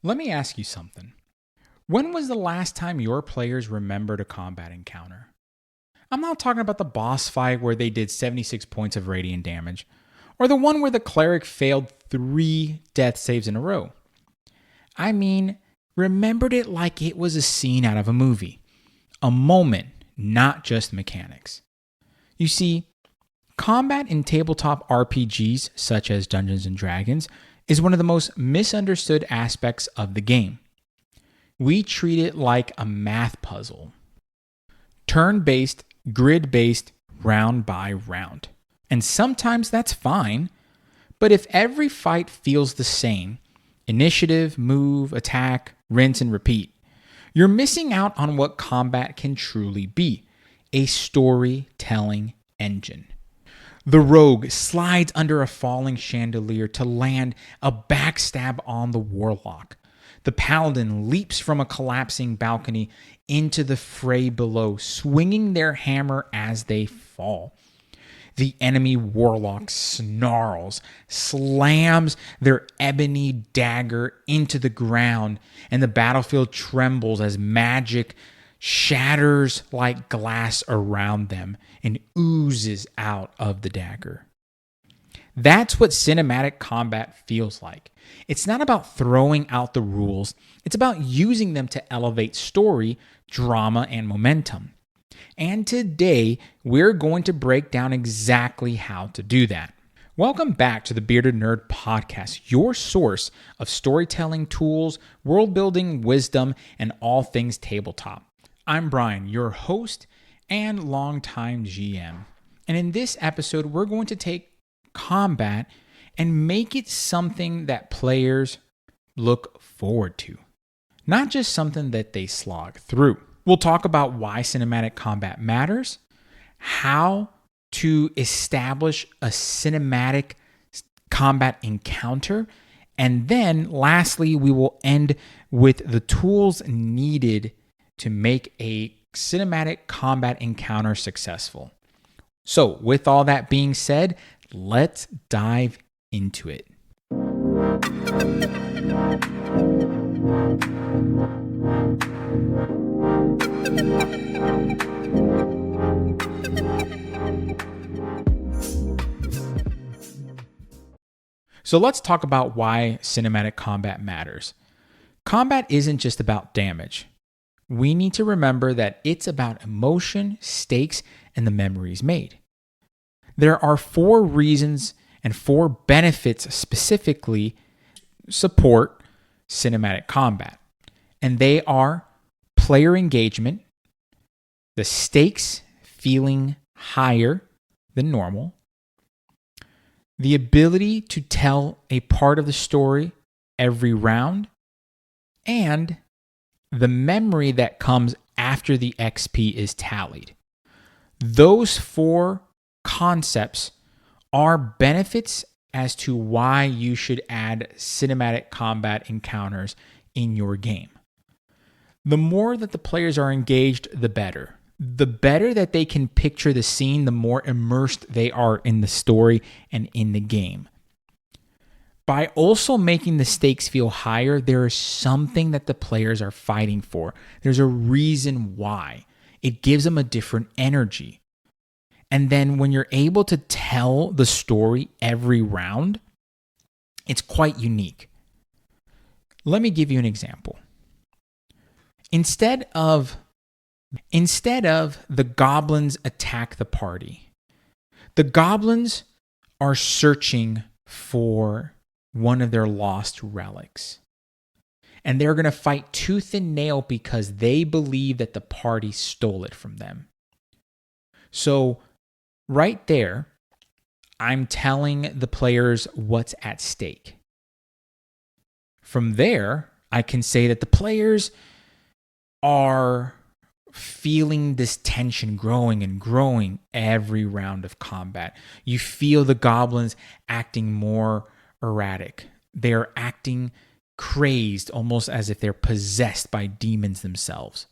Let me ask you something. When was the last time your players remembered a combat encounter? I'm not talking about the boss fight where they did 76 points of radiant damage, or the one where the cleric failed 3 death saves in a row. I mean, remembered it like it was a scene out of a movie. A moment, not just mechanics. You see, combat in tabletop RPGs such as Dungeons & Dragons is one of the most misunderstood aspects of the game. We treat it like a math puzzle. Turn-based, grid-based, round by round. And sometimes that's fine, but if every fight feels the same, initiative, move, attack, rinse, and repeat, you're missing out on what combat can truly be, a storytelling engine. The rogue slides under a falling chandelier to land a backstab on the warlock. The paladin leaps from a collapsing balcony into the fray below, swinging their hammer as they fall. The enemy warlock snarls, slams their ebony dagger into the ground, and the battlefield trembles as magic shatters like glass around them and oozes out of the dagger. That's what cinematic combat feels like. It's not about throwing out the rules, it's about using them to elevate story, drama, and momentum. And today, we're going to break down exactly how to do that. Welcome back to the Bearded Nerd Podcast, your source of storytelling tools, world building, wisdom, and all things tabletop. I'm Brian, your host and longtime GM. And in this episode, we're going to take combat and make it something that players look forward to, not just something that they slog through. We'll talk about why cinematic combat matters, how to establish a cinematic combat encounter, and then lastly, we will end with the tools needed to make a cinematic combat encounter successful. So, with all that being said, let's dive into it. So let's talk about why cinematic combat matters. Combat isn't just about damage. We need to remember that it's about emotion, stakes, and the memories made. There are 4 reasons and 4 benefits specifically support cinematic combat. And they are player engagement, the stakes feeling higher than normal, the ability to tell a part of the story every round, and the memory that comes after the XP is tallied. Those 4 concepts are benefits as to why you should add cinematic combat encounters in your game. The more that the players are engaged, the better. The better that they can picture the scene, the more immersed they are in the story and in the game. By also making the stakes feel higher, there is something that the players are fighting for. There's a reason why. It gives them a different energy. And then when you're able to tell the story every round, it's quite unique. Let me give you an example. Instead of the goblins attack the party, the goblins are searching for one of their lost relics. And they're going to fight tooth and nail because they believe that the party stole it from them. So right there, I'm telling the players what's at stake. From there, I can say that the players are feeling this tension growing and growing every round of combat. You feel the goblins acting more erratic. They're acting crazed, almost as if they're possessed by demons themselves.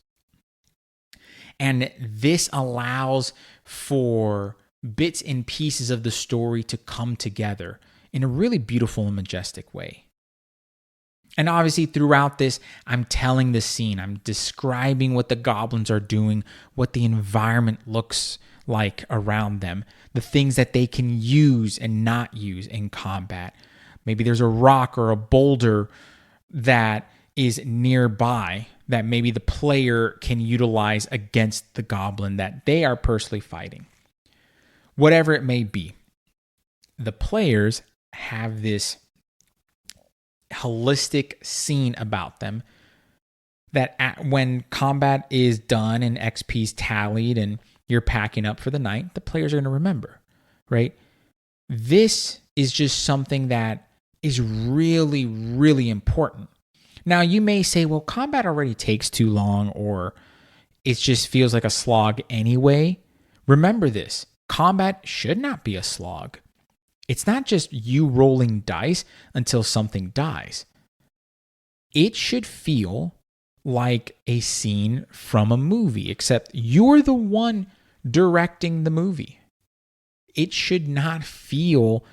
And this allows for bits and pieces of the story to come together in a really beautiful and majestic way. And obviously, throughout this, I'm telling the scene, I'm describing what the goblins are doing, what the environment looks like around them, the things that they can use and not use in combat. Maybe there's a rock or a boulder that is nearby that maybe the player can utilize against the goblin that they are personally fighting. Whatever it may be, the players have this holistic scene about them that when combat is done and XP's tallied and you're packing up for the night, the players are going to remember, right? This is just something that is really, really important. Now, you may say, well, combat already takes too long, or it just feels like a slog anyway. Remember this, combat should not be a slog. It's not just you rolling dice until something dies. It should feel like a scene from a movie, except you're the one directing the movie. It should not feel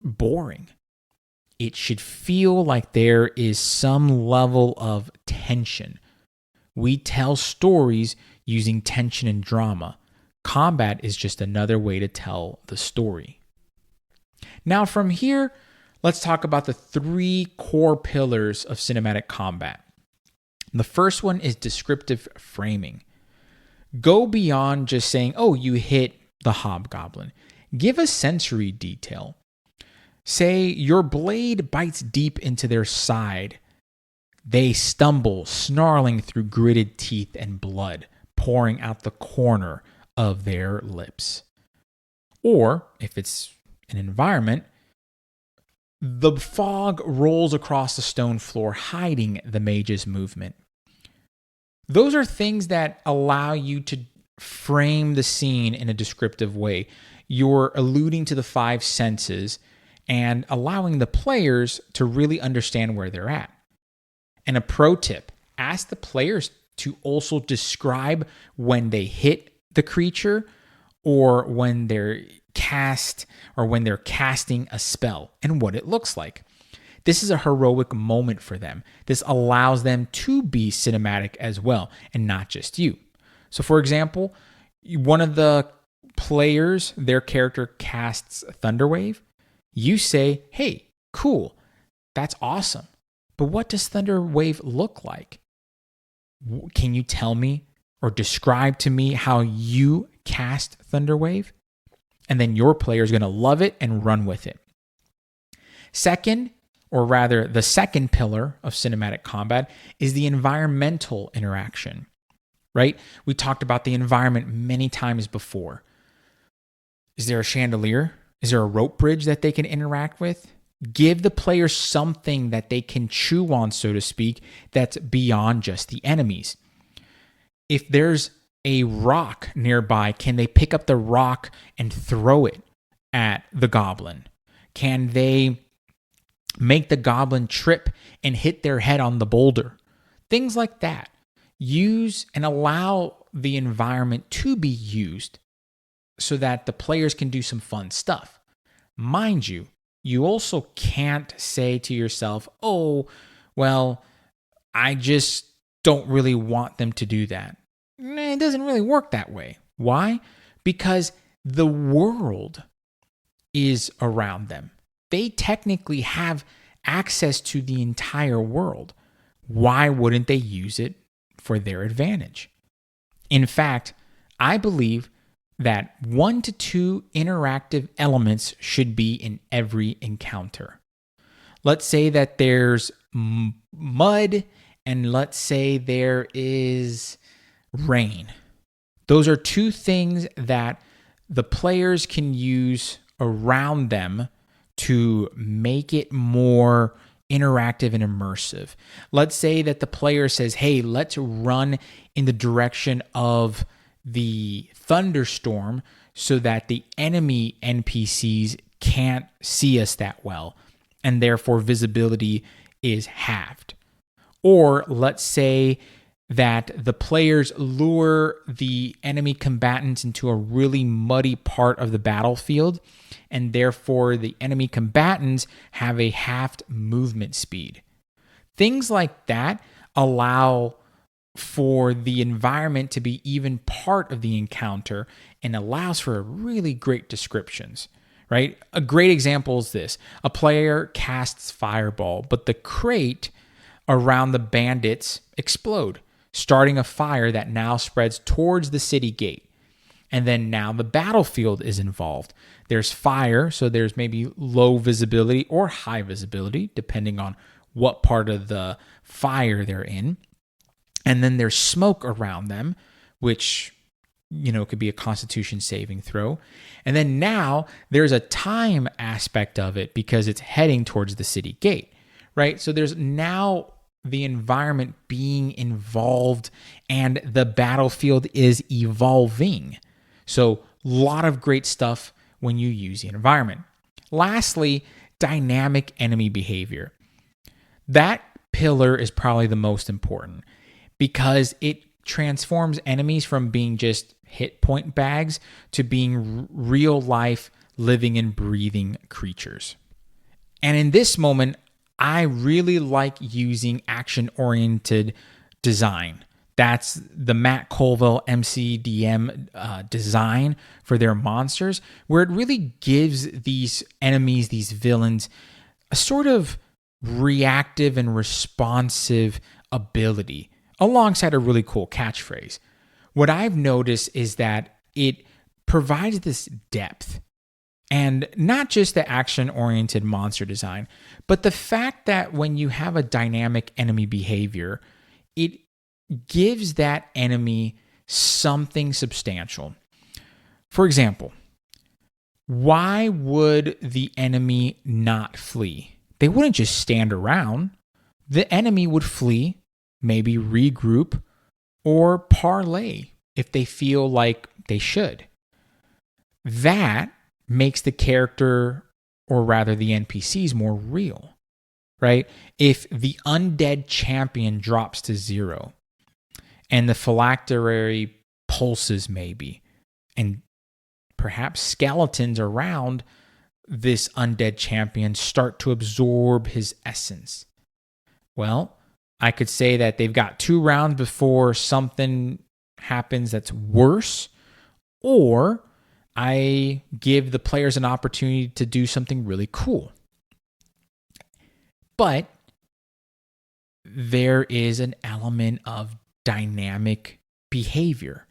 boring. It should feel like there is some level of tension. We tell stories using tension and drama. Combat is just another way to tell the story. Now, from here, let's talk about the 3 core pillars of cinematic combat. The first one is descriptive framing. Go beyond just saying, oh, you hit the hobgoblin. Give a sensory detail. Say your blade bites deep into their side. They stumble, snarling through gritted teeth and blood pouring out the corner of their lips. Or, if it's an environment, the fog rolls across the stone floor, hiding the mage's movement. Those are things that allow you to frame the scene in a descriptive way. You're alluding to the 5 senses and allowing the players to really understand where they're at. And a pro tip, ask the players to also describe when they hit the creature or when they're when they're casting a spell and what it looks like. This is a heroic moment for them. This allows them to be cinematic as well and not just you. So for example, one of the players, their character casts Thunderwave. You say, hey, cool, that's awesome. But what does Thunderwave look like? Can you tell me or describe to me how you cast Thunderwave? And then your player is going to love it and run with it. Second, or rather the second pillar of cinematic combat, is the environmental interaction, right? We talked about the environment many times before. Is there a chandelier? Is there a rope bridge that they can interact with? Give the player something that they can chew on, so to speak, that's beyond just the enemies. If there's a rock nearby, can they pick up the rock and throw it at the goblin? Can they make the goblin trip and hit their head on the boulder? Things like that. Use and allow the environment to be used so that the players can do some fun stuff. Mind you, you also can't say to yourself, oh, well, I just don't really want them to do that. It doesn't really work that way. Why? Because the world is around them. They technically have access to the entire world. Why wouldn't they use it for their advantage? In fact, I believe that 1 to 2 interactive elements should be in every encounter. Let's say that there's mud, and let's say there is rain. Those are 2 things that the players can use around them to make it more interactive and immersive. Let's say that the player says, hey, let's run in the direction of the thunderstorm so that the enemy NPCs can't see us that well, and therefore visibility is halved. Or let's say that the players lure the enemy combatants into a really muddy part of the battlefield, and therefore the enemy combatants have a halved movement speed. Things like that allow for the environment to be even part of the encounter and allows for really great descriptions, right? A great example is this. A player casts fireball, but the crate around the bandits explode, starting a fire that now spreads towards the city gate. And then now the battlefield is involved. There's fire, so there's maybe low visibility or high visibility, depending on what part of the fire they're in. And then there's smoke around them, which, could be a constitution saving throw. And then now there's a time aspect of it because it's heading towards the city gate, right? So there's now the environment being involved and the battlefield is evolving. So a lot of great stuff when you use the environment. Lastly, dynamic enemy behavior. That pillar is probably the most important because it transforms enemies from being just hit point bags to being real life, living and breathing creatures. And in this moment, I really like using action-oriented design. That's the Matt Colville MCDM design for their monsters, where it really gives these enemies, these villains, a sort of reactive and responsive ability alongside a really cool catchphrase. What I've noticed is that it provides this depth, and not just the action-oriented monster design, but the fact that when you have a dynamic enemy behavior, it gives that enemy something substantial. For example, why would the enemy not flee? They wouldn't just stand around. The enemy would flee, maybe regroup, or parlay if they feel like they should. That makes the character, or rather the NPCs, more real, right? If the undead champion drops to 0 and the phylactery pulses maybe, and perhaps skeletons around this undead champion start to absorb his essence. Well, I could say that they've got 2 rounds before something happens that's worse, or I give the players an opportunity to do something really cool. But there is an element of dynamic behavior,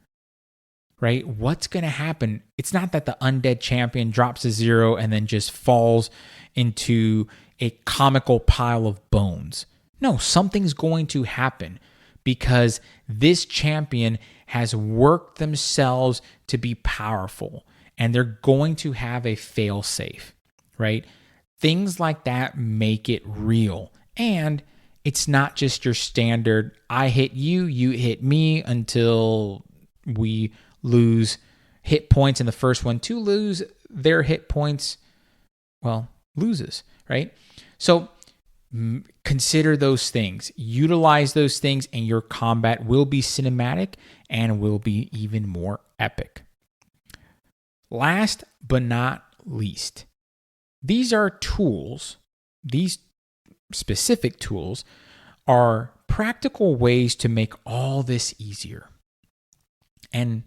right? What's going to happen? It's not that the undead champion drops to 0 and then just falls into a comical pile of bones. No, something's going to happen because this champion has worked themselves to be powerful, and they're going to have a fail-safe, right? Things like that make it real. And it's not just your standard, I hit you, you hit me until we lose hit points, and the first one to lose their hit points, loses, right? So consider those things, utilize those things, and your combat will be cinematic and will be even more epic. Last but not least, these are tools, these specific tools are practical ways to make all this easier. And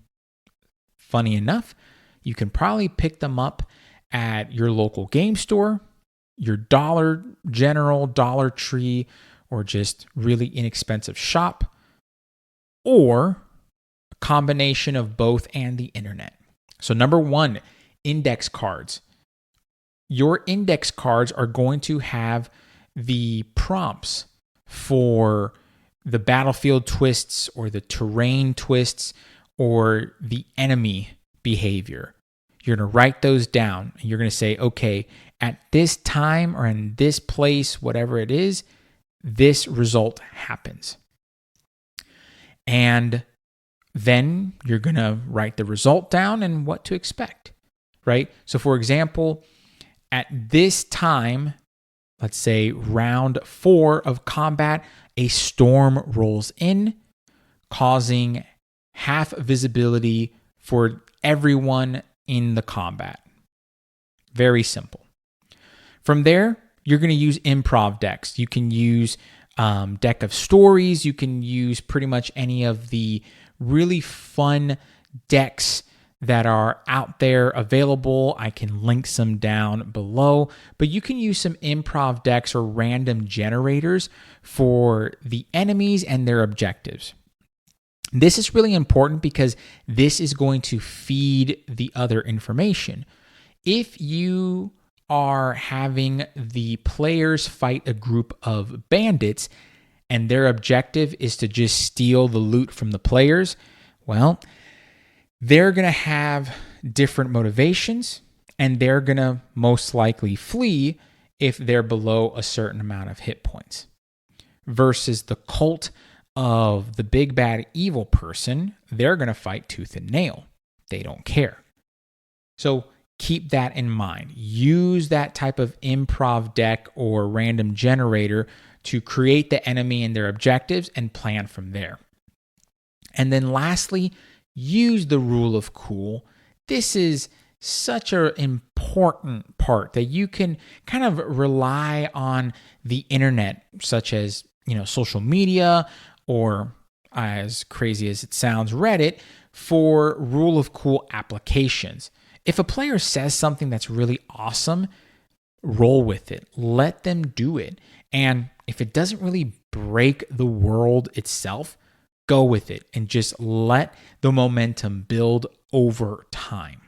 funny enough, you can probably pick them up at your local game store, your Dollar General, Dollar Tree, or just really inexpensive shop, or a combination of both and the internet. So number 1, index cards. Your index cards are going to have the prompts for the battlefield twists or the terrain twists or the enemy behavior. You're going to write those down and you're going to say, okay, at this time or in this place, whatever it is, this result happens. And then you're going to write the result down and what to expect, right? So for example, at this time, let's say round 4 of combat, a storm rolls in, causing half visibility for everyone in the combat. Very simple. From there, you're going to use improv decks. You can use deck of stories. You can use pretty much any of the really fun decks that are out there available. I can link some down below, but you can use some improv decks or random generators for the enemies and their objectives. This is really important because this is going to feed the other information. If you are having the players fight a group of bandits and their objective is to just steal the loot from the players, well, they're going to have different motivations and they're going to most likely flee if they're below a certain amount of hit points. Versus the cult of the big bad evil person, they're going to fight tooth and nail. They don't care. So keep that in mind. Use that type of improv deck or random generator to create the enemy and their objectives and plan from there. And then lastly, use the rule of cool. This is such an important part that you can kind of rely on the internet, such as, social media, or as crazy as it sounds, Reddit, for rule of cool applications. If a player says something that's really awesome, roll with it. Let them do it. And if it doesn't really break the world itself, go with it and just let the momentum build over time.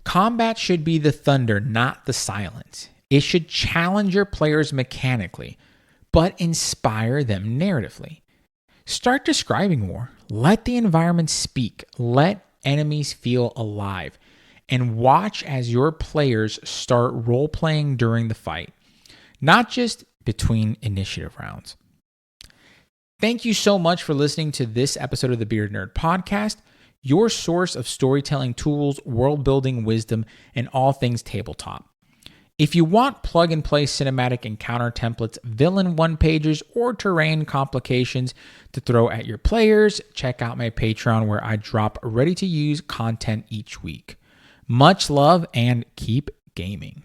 Combat should be the thunder, not the silence. It should challenge your players mechanically, but inspire them narratively. Start describing more. Let the environment speak. Let enemies feel alive. And watch as your players start role-playing during the fight, not just between initiative rounds. Thank you so much for listening to this episode of the Bearded Nerd Podcast, your source of storytelling tools, world-building wisdom, and all things tabletop. If you want plug-and-play cinematic encounter templates, villain one-pagers, or terrain complications to throw at your players, check out my Patreon where I drop ready-to-use content each week. Much love and keep gaming.